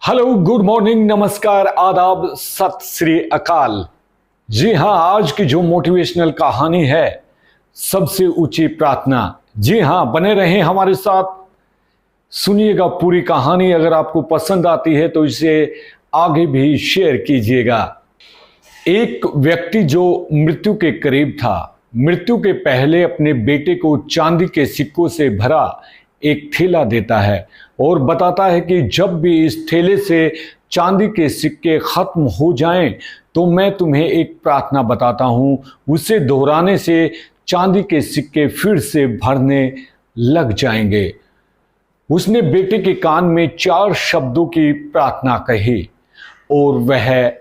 Hello, good morning, नमस्कार, आदाब, सत श्री अकाल। जी हाँ, आज की जो मोटिवेशनल कहानी है, सबसे ऊंची प्रार्थना। जी हाँ, बने रहें हमारे साथ, सुनिएगा पूरी कहानी। अगर आपको पसंद आती है तो इसे आगे भी शेयर कीजिएगा। एक व्यक्ति जो मृत्यु के करीब था, मृत्यु के पहले अपने बेटे को चांदी के सिक्कों से भरा एक थैला देता है और बताता है कि जब भी इस थैले से चांदी के सिक्के खत्म हो जाएं तो मैं तुम्हें एक प्रार्थना बताता हूं, उसे दोहराने से चांदी के सिक्के फिर से भरने लग जाएंगे। उसने बेटे के कान में 4 शब्दों की प्रार्थना कही और वह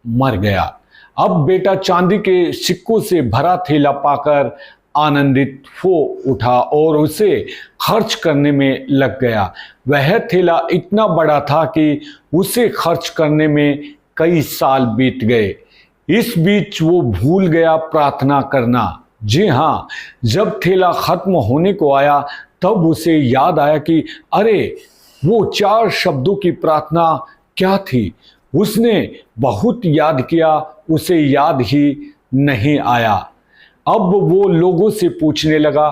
मर गया। अब बेटा चांदी के सिक्कों से भरा थैला पाकर आनंदित हो उठा और उसे खर्च करने में लग गया। वह थैला इतना बड़ा था कि उसे खर्च करने में कई साल बीत गए। इस बीच वो भूल गया प्रार्थना करना। जी हाँ, जब थैला खत्म होने को आया तब उसे याद आया कि अरे, वो 4 शब्दों की प्रार्थना क्या थी। उसने बहुत याद किया, उसे याद ही नहीं आया। अब वो लोगों से पूछने लगा।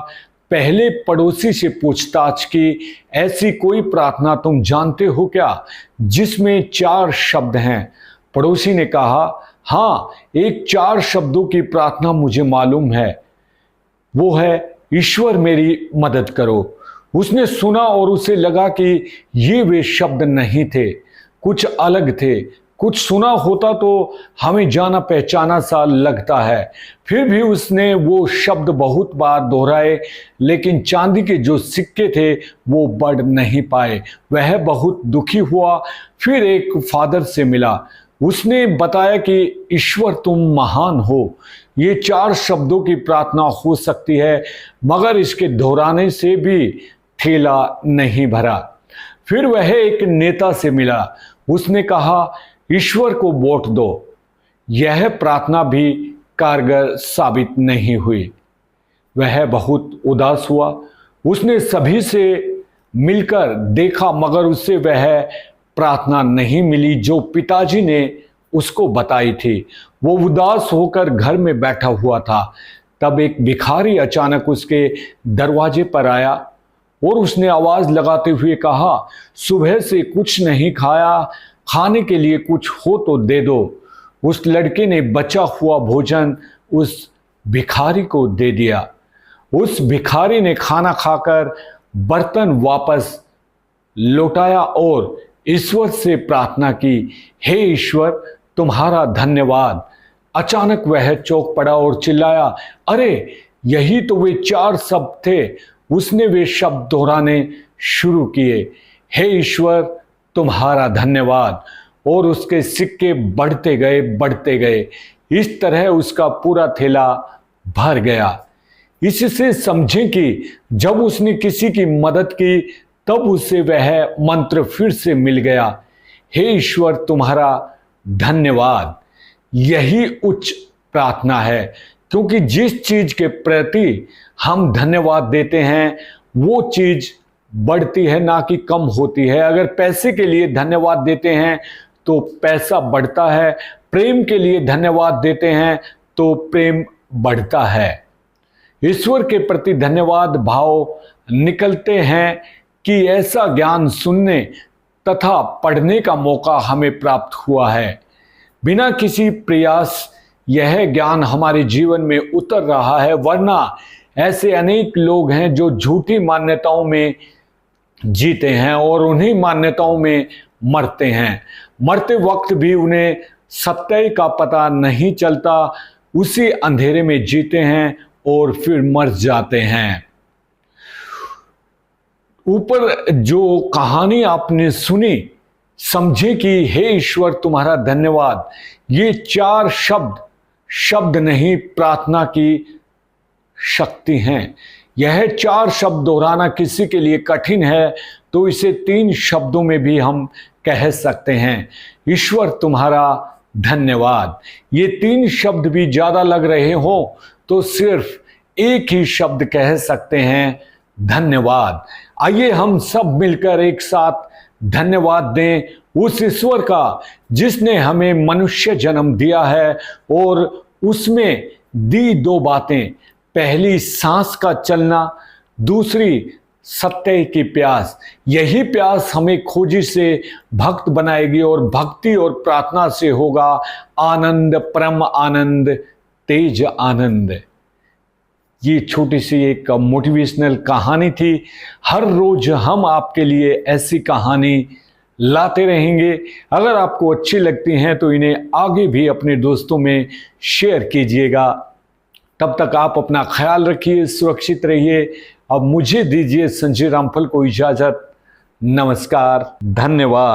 पहले पड़ोसी से पूछताछ की, ऐसी कोई प्रार्थना तुम जानते हो क्या जिसमें 4 शब्द हैं? पड़ोसी ने कहा, हाँ, एक 4 शब्दों की प्रार्थना मुझे मालूम है, वो है ईश्वर मेरी मदद करो। उसने सुना और उसे लगा कि ये वे शब्द नहीं थे, कुछ अलग थे। कुछ सुना होता तो हमें जाना पहचाना सा लगता है। फिर भी उसने वो शब्द बहुत बार दोहराए, लेकिन चांदी के जो सिक्के थे वो बढ़ नहीं पाए। वह बहुत दुखी हुआ। फिर एक फादर से मिला। उसने बताया कि ईश्वर तुम महान हो, ये 4 शब्दों की प्रार्थना हो सकती है, मगर इसके दोहराने से भी थैला नहीं भरा। फिर वह एक नेता से मिला। उसने कहा, ईश्वर को वोट दो। यह प्रार्थना भी कारगर साबित नहीं हुई। वह बहुत उदास हुआ। उसने सभी से मिलकर देखा, मगर उससे वह प्रार्थना नहीं मिली जो पिताजी ने उसको बताई थी। वो उदास होकर घर में बैठा हुआ था। तब एक भिखारी अचानक उसके दरवाजे पर आया और उसने आवाज लगाते हुए कहा, सुबह से कुछ नहीं खाया, खाने के लिए कुछ हो तो दे दो। उस लड़के ने बचा हुआ भोजन उस भिखारी को दे दिया। उस भिखारी ने खाना खाकर बर्तन वापस लौटाया और ईश्वर से प्रार्थना की, हे ईश्वर, तुम्हारा धन्यवाद। अचानक वह चौंक पड़ा और चिल्लाया, अरे, यही तो वे 4 शब्द थे। उसने वे शब्द दोहराने शुरू किए, हे ईश्वर, तुम्हारा धन्यवाद। और उसके सिक्के बढ़ते गए। इस तरह उसका पूरा थैला भर गया। इससे समझें कि जब उसने किसी की मदद की तब उसे वह मंत्र फिर से मिल गया, हे ईश्वर, तुम्हारा धन्यवाद। यही उच्च प्रार्थना है, क्योंकि जिस चीज के प्रति हम धन्यवाद देते हैं वो चीज बढ़ती है, ना कि कम होती है। अगर पैसे के लिए धन्यवाद देते हैं तो पैसा बढ़ता है, प्रेम के लिए धन्यवाद देते हैं तो प्रेम बढ़ता है। ईश्वर के प्रति धन्यवाद भाव निकलते हैं कि ऐसा ज्ञान सुनने तथा पढ़ने का मौका हमें प्राप्त हुआ है। बिना किसी प्रयास यह ज्ञान हमारे जीवन में उतर रहा है, वरना ऐसे अनेक लोग हैं जो झूठी मान्यताओं में जीते हैं और उन्हीं मान्यताओं में मरते हैं। मरते वक्त भी उन्हें सत्य का पता नहीं चलता, उसी अंधेरे में जीते हैं और फिर मर जाते हैं। ऊपर जो कहानी आपने सुनी, समझे कि हे ईश्वर, तुम्हारा धन्यवाद। ये 4 शब्द नहीं, प्रार्थना की शक्ति हैं। यह 4 शब्द दोहराना किसी के लिए कठिन है तो इसे 3 शब्दों में भी हम कह सकते हैं, ईश्वर, तुम्हारा धन्यवाद। ये 3 शब्द भी ज्यादा लग रहे हो तो सिर्फ एक ही शब्द कह सकते हैं, धन्यवाद। आइए हम सब मिलकर एक साथ धन्यवाद दें उस ईश्वर का जिसने हमें मनुष्य जन्म दिया है और उसमें दी दो बातें, पहली सांस का चलना, दूसरी सत्य की प्यास। यही प्यास हमें खोजी से भक्त बनाएगी और भक्ति और प्रार्थना से होगा आनंद, परम आनंद, तेज आनंद। ये छोटी सी एक मोटिवेशनल कहानी थी। हर रोज हम आपके लिए ऐसी कहानी लाते रहेंगे। अगर आपको अच्छी लगती हैं तो इन्हें आगे भी अपने दोस्तों में शेयर कीजिएगा। तब तक आप अपना ख्याल रखिए, सुरक्षित रहिए। अब मुझे दीजिए संजय रामफल को इजाजत। नमस्कार, धन्यवाद।